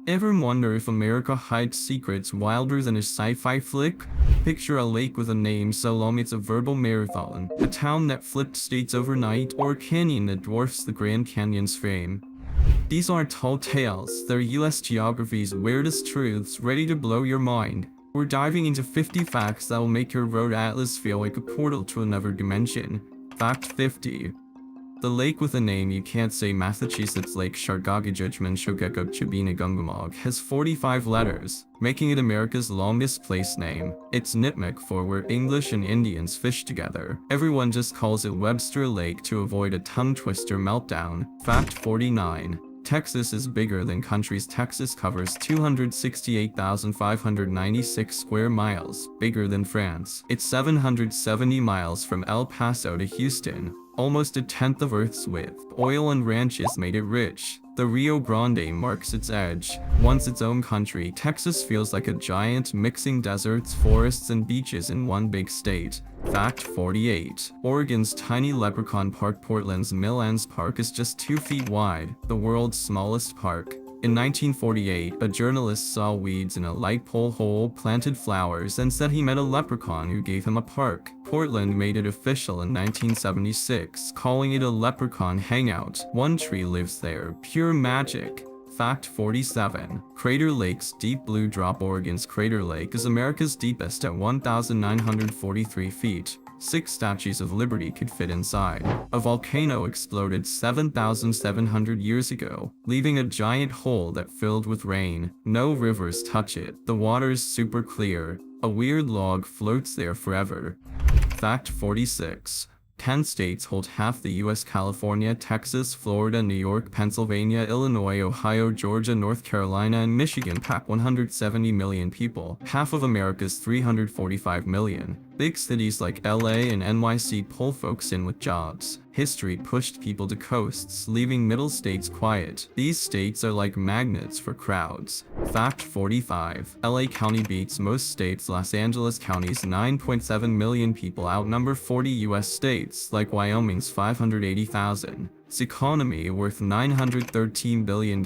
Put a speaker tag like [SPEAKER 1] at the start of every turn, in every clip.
[SPEAKER 1] Ever wonder if America hides secrets wilder than a sci-fi flick? Picture a lake with a name so long it's a verbal marathon, a town that flipped states overnight, or a canyon that dwarfs the Grand Canyon's fame. These aren't tall tales, they're US geography's weirdest truths ready to blow your mind. We're diving into 50 facts that will make your road atlas feel like a portal to another dimension. Fact 50. The lake with a name you can't say, Massachusetts Lake Shargagajudgman has 45 letters, making it America's longest place name. It's Nipmuc for where English and Indians fish together. Everyone just calls it Webster Lake to avoid a tongue-twister meltdown. Fact 49. Texas is bigger than countries. Texas covers 268,596 square miles, bigger than France. It's 770 miles from El Paso to Houston, almost a tenth of Earth's width. Oil and ranches made it rich. The Rio Grande marks its edge. Once its own country, Texas feels like a giant, mixing deserts, forests, and beaches in one big state. Fact 48. Oregon's tiny leprechaun park. Portland's Millen's Park is just 2 feet wide, the world's smallest park. In 1948, a journalist saw weeds in a light pole hole, planted flowers, and said he met a leprechaun who gave him a park. Portland made it official in 1976, calling it a leprechaun hangout. One tree lives there, pure magic. Fact 47. Crater Lake's deep blue drop. Oregon's Crater Lake is America's deepest at 1,943 feet. 6 statues of Liberty could fit inside. A volcano exploded 7,700 years ago, leaving a giant hole that filled with rain. No rivers touch it. The water's super clear. A weird log floats there forever. Fact 46. 10 states hold half the US. California, Texas, Florida, New York, Pennsylvania, Illinois, Ohio, Georgia, North Carolina, and Michigan pack 170 million people, half of America's 345 million. Big cities like LA and NYC pull folks in with jobs. History pushed people to coasts, leaving middle states quiet. These states are like magnets for crowds. Fact 45. LA County beats most states. Los Angeles County's 9.7 million people outnumber 40 US states, like Wyoming's 580,000. Its economy, worth $913 billion,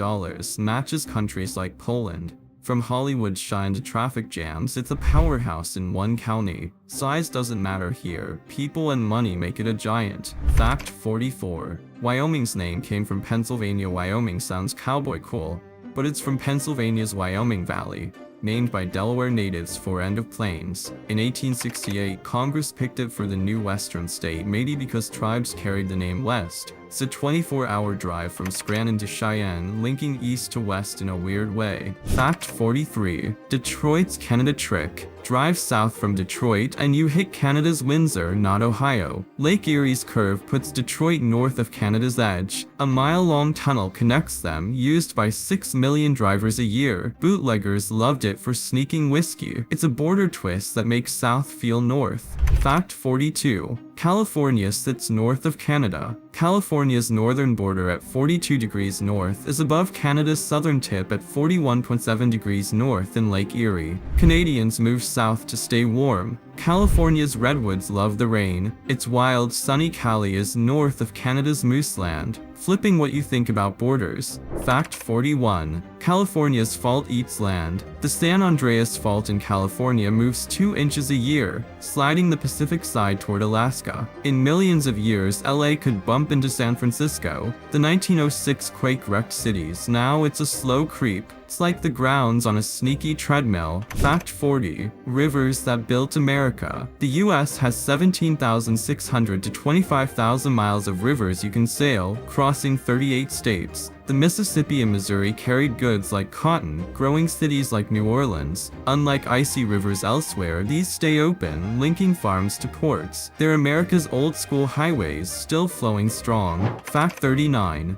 [SPEAKER 1] matches countries like Poland. From Hollywood shine to traffic jams, it's a powerhouse in one county. Size doesn't matter here. People and money make it a giant. Fact 44. Wyoming's name came from Pennsylvania. Wyoming sounds cowboy cool, but it's from Pennsylvania's Wyoming Valley, named by Delaware natives for end of plains. In 1868, Congress picked it for the new western state, maybe because tribes carried the name West. It's a 24-hour drive from Scranton to Cheyenne, linking east to west in a weird way. Fact 43. Detroit's Canada trick. Drive south from Detroit and you hit Canada's Windsor, not Ohio. Lake Erie's curve puts Detroit north of Canada's edge. A mile-long tunnel connects them, used by 6 million drivers a year. Bootleggers loved it for sneaking whiskey. It's a border twist that makes south feel north. Fact 42. California sits north of Canada. California's northern border at 42 degrees north is above Canada's southern tip at 41.7 degrees north in Lake Erie. Canadians move south to stay warm. California's redwoods love the rain. Its wild, sunny Cali is north of Canada's Mooseland, flipping what you think about borders. Fact 41. California's fault eats land. The San Andreas Fault in California moves 2 inches a year, sliding the Pacific side toward Alaska. In millions of years, LA could bump into San Francisco. The 1906 quake wrecked cities. Now it's a slow creep. It's like the grounds on a sneaky treadmill. Fact 40. Rivers that built America. The US has 17,600 to 25,000 miles of rivers you can sail, crossing 38 states. The Mississippi and Missouri carried goods like cotton, growing cities like New Orleans. Unlike icy rivers elsewhere, these stay open, linking farms to ports. They're America's old-school highways, still flowing strong. Fact 39.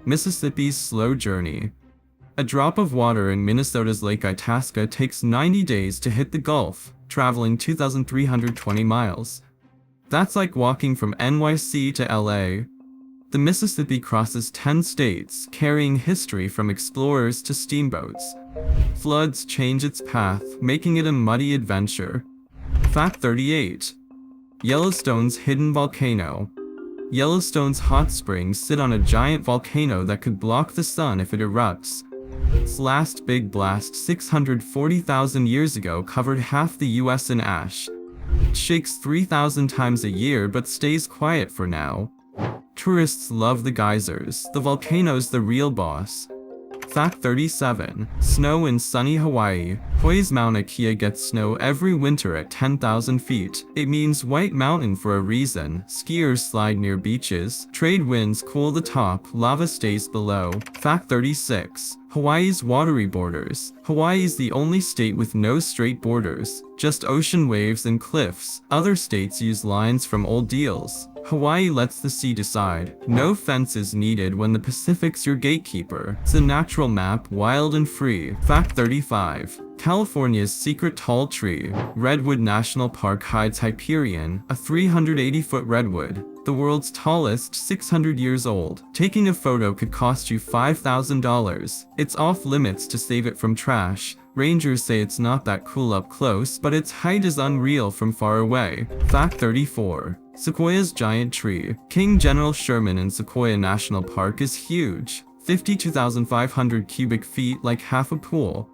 [SPEAKER 1] Mississippi's slow journey. A drop of water in Minnesota's Lake Itasca takes 90 days to hit the Gulf, traveling 2,320 miles. That's like walking from NYC to LA. The Mississippi crosses 10 states, carrying history from explorers to steamboats. Floods change its path, making it a muddy adventure. Fact 38. Yellowstone's hidden volcano. Yellowstone's hot springs sit on a giant volcano that could block the sun if it erupts. Its last big blast 640,000 years ago covered half the US in ash. It shakes 3,000 times a year but stays quiet for now. Tourists love the geysers. The volcano's the real boss. Fact 37. Snow in sunny Hawaii. Hawaii's Mauna Kea gets snow every winter at 10,000 feet. It means White Mountain for a reason. Skiers slide near beaches. Trade winds cool the top. Lava stays below. Fact 36. Hawaii's watery borders. Hawaii is the only state with no straight borders, just ocean waves and cliffs. Other states use lines from old deals. Hawaii lets the sea decide. No fence is needed when the Pacific's your gatekeeper. It's a natural map, wild and free. Fact 35. California's secret tall tree. Redwood National Park hides Hyperion, a 380-foot redwood, the world's tallest, 600 years old. Taking a photo could cost you $5,000. It's off limits to save it from trash. Rangers say it's not that cool up close, but its height is unreal from far away. Fact 34. Sequoia's giant tree. King General Sherman in Sequoia National Park is huge. 52,500 cubic feet, like half a pool.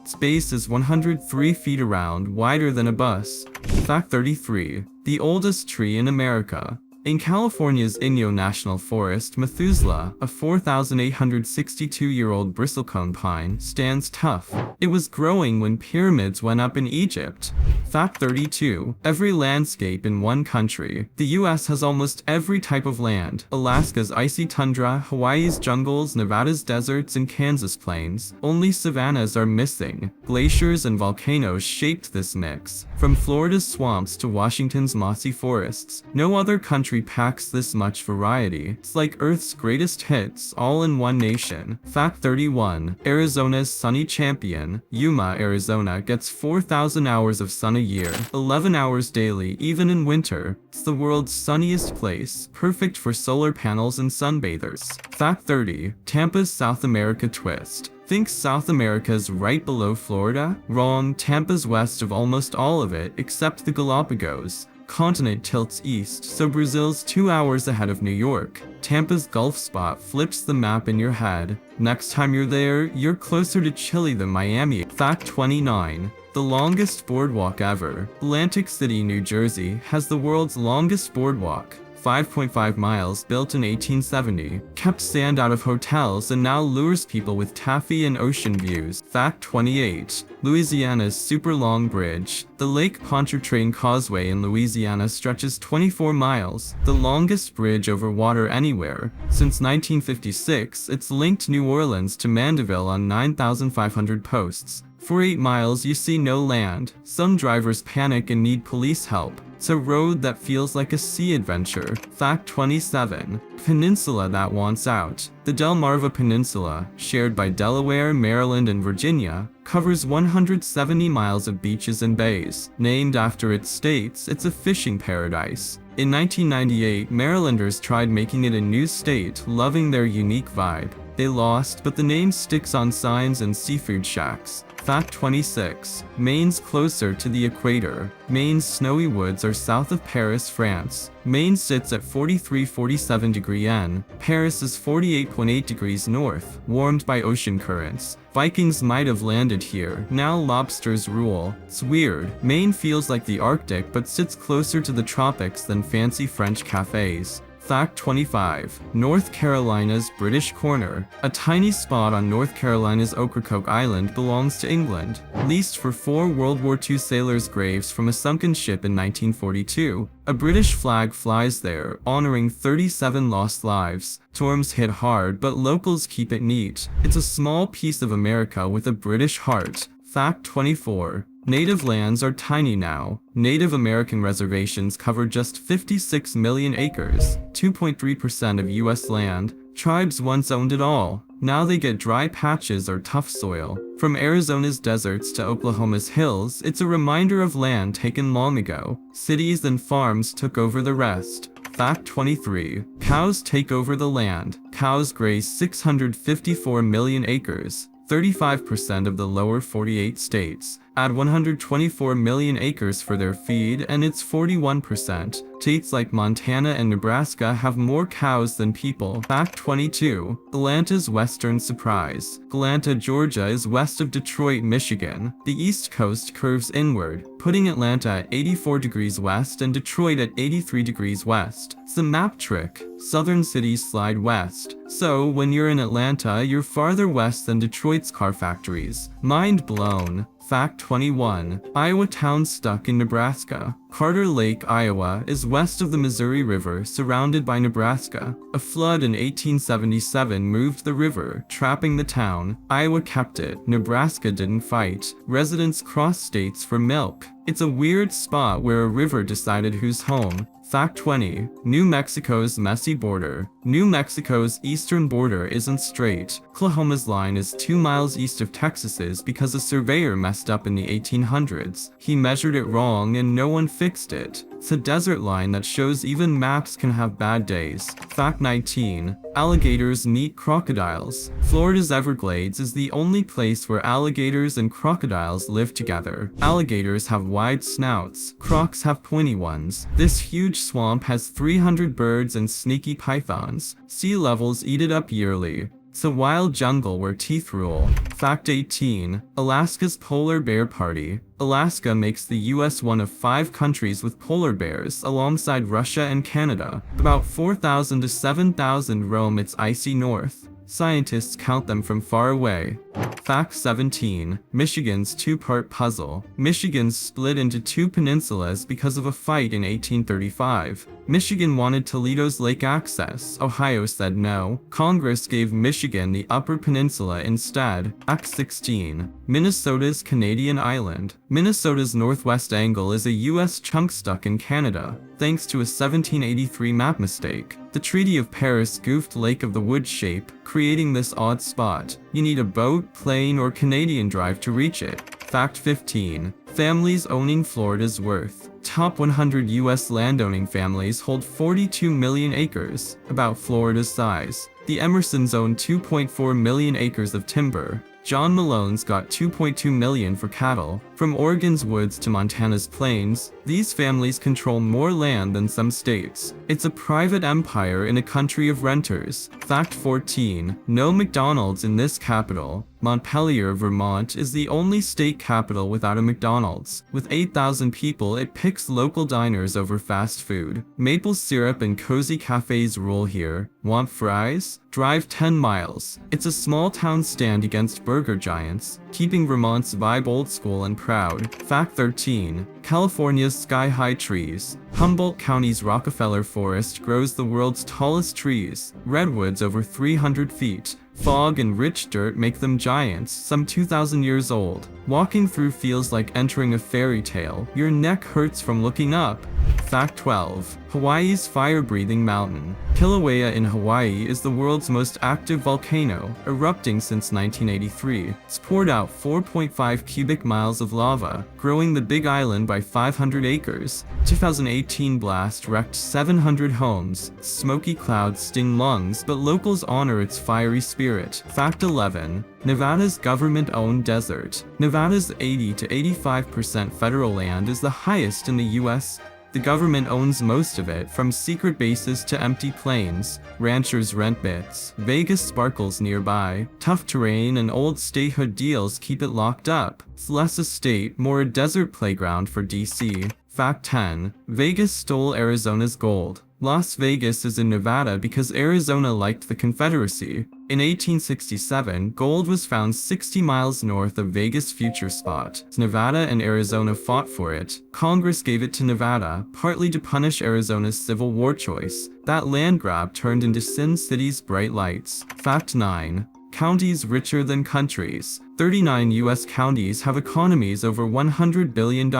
[SPEAKER 1] Its base is 103 feet around, wider than a bus. Fact 33. The oldest tree in America. In California's Inyo National Forest, Methuselah, a 4,862-year-old bristlecone pine, stands tough. It was growing when pyramids went up in Egypt. Fact 32. Every landscape in one country. The US has almost every type of land. Alaska's icy tundra, Hawaii's jungles, Nevada's deserts, and Kansas plains. Only savannas are missing. Glaciers and volcanoes shaped this mix. From Florida's swamps to Washington's mossy forests, no other country packs this much variety. It's like Earth's greatest hits, all in one nation. Fact 31. Arizona's sunny champion, Yuma, Arizona, gets 4,000 hours of sun a year, 11 hours daily, even in winter. It's the world's sunniest place, perfect for solar panels and sunbathers. Fact 30. Tampa's South America twist. Think South America's right below Florida? Wrong. Tampa's west of almost all of it, except the Galapagos. Continent tilts east, so Brazil's 2 hours ahead of New York. Tampa's Gulf spot flips the map in your head. Next time you're there, you're closer to Chile than Miami. Fact 29. The longest boardwalk ever. Atlantic City, New Jersey, has the world's longest boardwalk. 5.5 miles, built in 1870, kept sand out of hotels and now lures people with taffy and ocean views. Fact 28. Louisiana's super long bridge. The Lake Pontchartrain Causeway in Louisiana stretches 24 miles, the longest bridge over water anywhere. Since 1956, it's linked New Orleans to Mandeville on 9,500 posts. For 8 miles you see no land. Some drivers panic and need police help. It's a road that feels like a sea adventure. Fact 27. Peninsula that wants out. The Delmarva Peninsula, shared by Delaware, Maryland, and Virginia, covers 170 miles of beaches and bays. Named after its states, it's a fishing paradise. In 1998, Marylanders tried making it a new state, loving their unique vibe. They lost, but the name sticks on signs and seafood shacks. Fact 26. Maine's closer to the equator. Maine's snowy woods are south of Paris, France. Maine sits at 43.47 degree N. Paris is 48.8 degrees north, warmed by ocean currents. Vikings might have landed here. Now lobsters rule. It's weird. Maine feels like the Arctic but sits closer to the tropics than fancy French cafes. Fact 25. North Carolina's British Corner. A tiny spot on North Carolina's Ocracoke Island belongs to England. Leased for 4 World War II sailors' graves from a sunken ship in 1942. A British flag flies there, honoring 37 lost lives. Storms hit hard, but locals keep it neat. It's a small piece of America with a British heart. Fact 24. Native lands are tiny now. Native American reservations cover just 56 million acres, 2.3% of US land. Tribes once owned it all. Now they get dry patches or tough soil. From Arizona's deserts to Oklahoma's hills, it's a reminder of land taken long ago. Cities and farms took over the rest. Fact 23. Cows take over the land. Cows graze 654 million acres. 35% of the lower 48 states. add 124 million acres for their feed, and it's 41%. States like Montana and Nebraska have more cows than people. Fact 22. Atlanta's Western Surprise. Atlanta, Georgia is west of Detroit, Michigan. The East Coast curves inward, putting Atlanta at 84 degrees west and Detroit at 83 degrees west. It's a map trick. Southern cities slide west. So, when you're in Atlanta, you're farther west than Detroit's car factories. Mind blown. Fact 21. Iowa town stuck in Nebraska. Carter Lake, Iowa, is west of the Missouri River, surrounded by Nebraska. A flood in 1877 moved the river, trapping the town. Iowa kept it. Nebraska didn't fight. Residents crossed states for milk. It's a weird spot where a river decided who's home. Fact 20. New Mexico's messy border. New Mexico's eastern border isn't straight. Oklahoma's line is 2 miles east of Texas's because a surveyor messed up in the 1800s. He measured it wrong and no one fixed it. It's a desert line that shows even maps can have bad days. Fact 19. Alligators meet crocodiles. Florida's Everglades is the only place where alligators and crocodiles live together. Alligators have wide snouts. Crocs have pointy ones. This huge swamp has 300 birds and sneaky pythons. Sea levels eat it up yearly. It's a wild jungle where teeth rule. Fact 18. Alaska's Polar Bear Party. Alaska makes the US one of 5 countries with polar bears, alongside Russia and Canada. About 4,000 to 7,000 roam its icy north. Scientists count them from far away. Fact 17. Michigan's two-part puzzle. Michigan's split into 2 peninsulas because of a fight in 1835. Michigan wanted Toledo's lake access. Ohio said no. Congress gave Michigan the Upper Peninsula instead. Fact 16. Minnesota's Canadian island. Minnesota's northwest angle is a US chunk stuck in Canada, thanks to a 1783 map mistake. The Treaty of Paris goofed Lake of the Woods shape, creating this odd spot. You need a boat, plane, or Canadian drive to reach it. Fact 15. Families owning Florida's worth. Top 100 US landowning families hold 42 million acres, about Florida's size. The Emersons own 2.4 million acres of timber. John Malone's got 2.2 million for cattle. From Oregon's woods to Montana's plains, these families control more land than some states. It's a private empire in a country of renters. Fact 14. No McDonald's in this capital. Montpelier, Vermont is the only state capital without a McDonald's. With 8,000 people, it picks local diners over fast food. Maple syrup and cozy cafes rule here. Want fries? Drive 10 miles. It's a small town stand against burger giants, keeping Vermont's vibe old school and proud. Fact 13. California's sky-high trees. Humboldt County's Rockefeller Forest grows the world's tallest trees, redwoods over 300 feet. Fog and rich dirt make them giants, some 2,000 years old. Walking through feels like entering a fairy tale. Your neck hurts from looking up. Fact 12. Hawaii's fire-breathing mountain. Kilauea in Hawaii is the world's most active volcano, erupting since 1983. It's poured out 4.5 cubic miles of lava, growing the Big Island by 500 acres. 2018 blast wrecked 700 homes. Smoky clouds sting lungs, but locals honor its fiery spirit. Fact 11. Nevada's government-owned desert. Nevada's 80 to 85% federal land is the highest in the US. The government owns most of it, from secret bases to empty plains. Ranchers rent bits. Vegas sparkles nearby. Tough terrain and old statehood deals keep it locked up. It's less a state, more a desert playground for DC. Fact 10. Vegas stole Arizona's gold. Las Vegas is in Nevada because Arizona liked the Confederacy. In 1867, gold was found 60 miles north of Vegas' future spot. Nevada and Arizona fought for it. Congress gave it to Nevada, partly to punish Arizona's Civil War choice. That land grab turned into Sin City's bright lights. Fact 9. Counties richer than countries. 39 US counties have economies over $100 billion.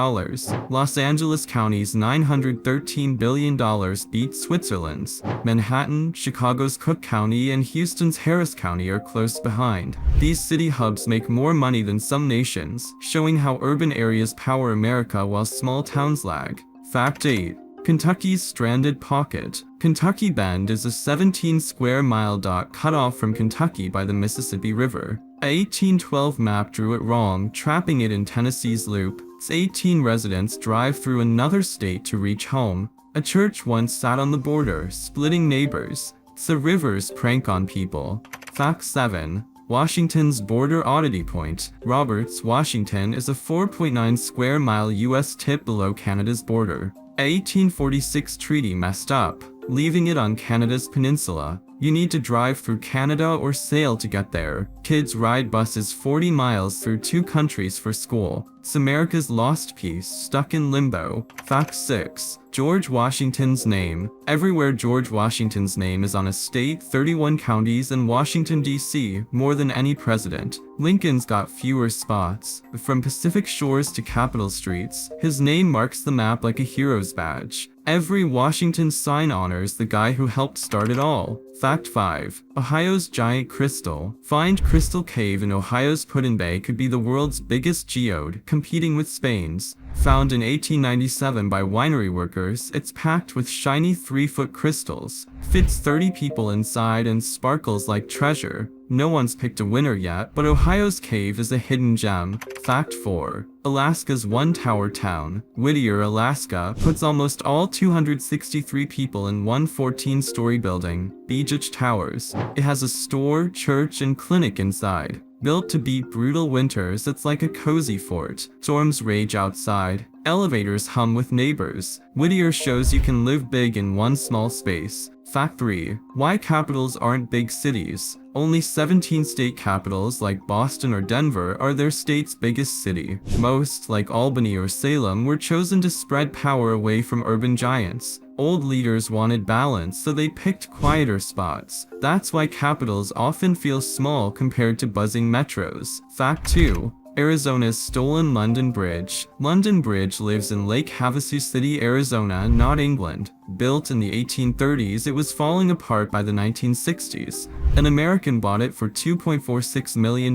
[SPEAKER 1] Los Angeles County's $913 billion beat Switzerland's. Manhattan, Chicago's Cook County, and Houston's Harris County are close behind. These city hubs make more money than some nations, showing how urban areas power America while small towns lag. Fact 8. Kentucky's stranded pocket. Kentucky Bend is a 17 square mile dot cut off from Kentucky by the Mississippi River. A 1812 map drew it wrong, trapping it in Tennessee's loop. Its 18 residents drive through another state to reach home. A church once sat on the border, splitting neighbors. It's a river's prank on people. Fact 7. Washington's border oddity point. Roberts, Washington is a 4.9 square mile U.S. tip below Canada's border. A 1846 treaty messed up, leaving it on Canada's peninsula. You need to drive through Canada or sail to get there. Kids ride buses 40 miles through 2 countries for school. It's America's lost piece, stuck in limbo. Fact 6. George Washington's name. Everywhere George Washington's name is on a state, 31 counties, and Washington, D.C., more than any president. Lincoln's got fewer spots. From Pacific Shores to Capitol Streets, his name marks the map like a hero's badge. Every Washington sign honors the guy who helped start it all. Fact 5. Ohio's giant crystal. Find Crystal Cave in Ohio's Put-in-Bay could be the world's biggest geode, competing with Spain's. Found in 1897 by winery workers, it's packed with shiny 3-foot crystals. Fits 30 people inside and sparkles like treasure. No one's picked a winner yet, but Ohio's cave is a hidden gem. Fact 4. Alaska's one-tower town, Whittier, Alaska, puts almost all 263 people in one 14-story building, Beach Towers. It has a store, church, and clinic inside. Built to beat brutal winters, it's like a cozy fort. Storms rage outside. Elevators hum with neighbors. Whittier shows you can live big in one small space. Fact 3. Why capitals aren't big cities. Only 17 state capitals like Boston or Denver are their state's biggest city. Most, like Albany or Salem, were chosen to spread power away from urban giants. Old leaders wanted balance, so they picked quieter spots. That's why capitals often feel small compared to buzzing metros. Fact 2. Arizona's stolen London Bridge. London Bridge lives in Lake Havasu City, Arizona, not England. Built in the 1830s, it was falling apart by the 1960s. An American bought it for $2.46 million,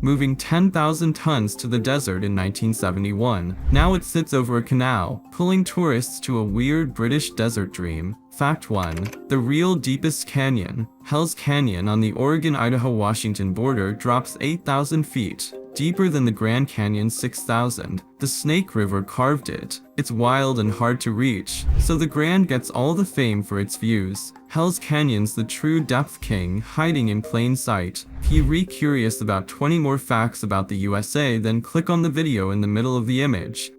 [SPEAKER 1] moving 10,000 tons to the desert in 1971. Now it sits over a canal, pulling tourists to a weird British desert dream. Fact 1. The real deepest canyon. Hell's Canyon on the Oregon-Idaho-Washington border drops 8,000 feet. Deeper than the Grand Canyon's 6,000. The Snake River carved it. It's wild and hard to reach, so the Grand gets all the fame for its views. Hell's Canyon's the true depth king, hiding in plain sight. If you're curious about 20 more facts about the USA, then click on the video in the middle of the image.